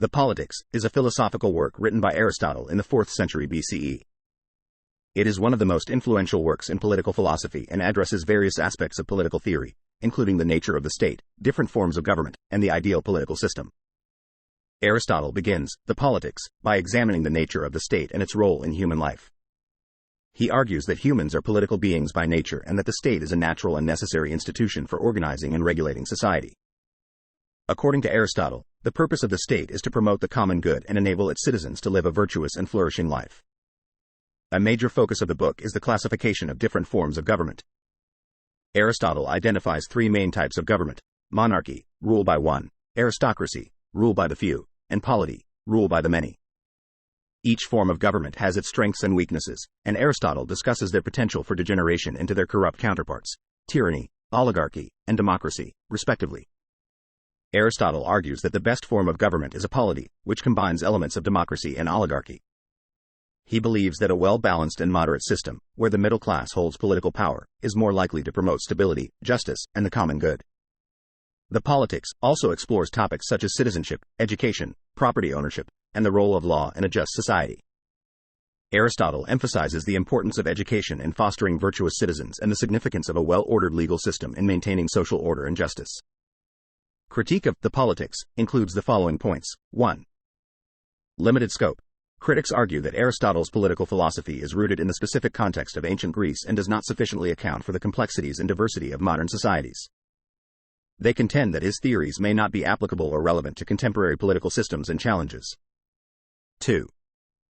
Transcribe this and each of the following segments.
The Politics is a philosophical work written by Aristotle in the 4th century BCE. It is one of the most influential works in political philosophy and addresses various aspects of political theory, including the nature of the state, different forms of government, and the ideal political system. Aristotle begins The Politics by examining the nature of the state and its role in human life. He argues that humans are political beings by nature and that the state is a natural and necessary institution for organizing and regulating society. According to Aristotle, the purpose of the state is to promote the common good and enable its citizens to live a virtuous and flourishing life. A major focus of the book is the classification of different forms of government. Aristotle identifies three main types of government: monarchy, rule by one; aristocracy, rule by the few; and polity, rule by the many. Each form of government has its strengths and weaknesses, and Aristotle discusses their potential for degeneration into their corrupt counterparts: tyranny, oligarchy, and democracy, respectively. Aristotle argues that the best form of government is a polity, which combines elements of democracy and oligarchy. He believes that a well-balanced and moderate system, where the middle class holds political power, is more likely to promote stability, justice, and the common good. The Politics also explores topics such as citizenship, education, property ownership, and the role of law in a just society. Aristotle emphasizes the importance of education in fostering virtuous citizens and the significance of a well-ordered legal system in maintaining social order and justice. Critique of The Politics includes the following points. 1. Limited scope. Critics argue that Aristotle's political philosophy is rooted in the specific context of ancient Greece and does not sufficiently account for the complexities and diversity of modern societies. They contend that his theories may not be applicable or relevant to contemporary political systems and challenges. 2.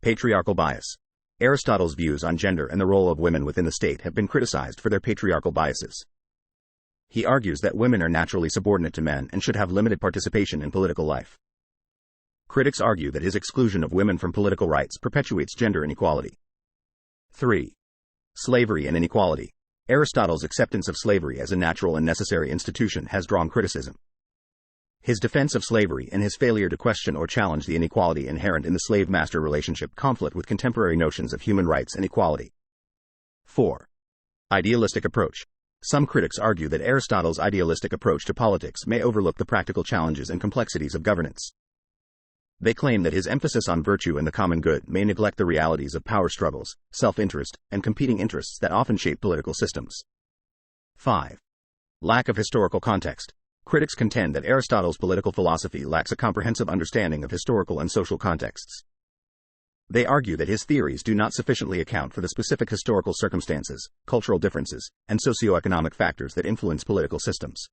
Patriarchal bias. Aristotle's views on gender and the role of women within the state have been criticized for their patriarchal biases. He argues that women are naturally subordinate to men and should have limited participation in political life. Critics argue that his exclusion of women from political rights perpetuates gender inequality. 3. Slavery and inequality. Aristotle's acceptance of slavery as a natural and necessary institution has drawn criticism. His defense of slavery and his failure to question or challenge the inequality inherent in the slave-master relationship conflict with contemporary notions of human rights and equality. 4. Idealistic approach. Some critics argue that Aristotle's idealistic approach to politics may overlook the practical challenges and complexities of governance. They claim that his emphasis on virtue and the common good may neglect the realities of power struggles, self-interest, and competing interests that often shape political systems. 5. Lack of historical context. Critics contend that Aristotle's political philosophy lacks a comprehensive understanding of historical and social contexts. They argue that his theories do not sufficiently account for the specific historical circumstances, cultural differences, and socioeconomic factors that influence political systems.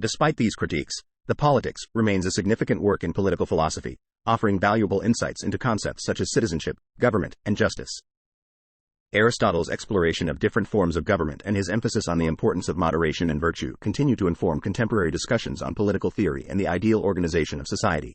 Despite these critiques, The Politics remains a significant work in political philosophy, offering valuable insights into concepts such as citizenship, government, and justice. Aristotle's exploration of different forms of government and his emphasis on the importance of moderation and virtue continue to inform contemporary discussions on political theory and the ideal organization of society.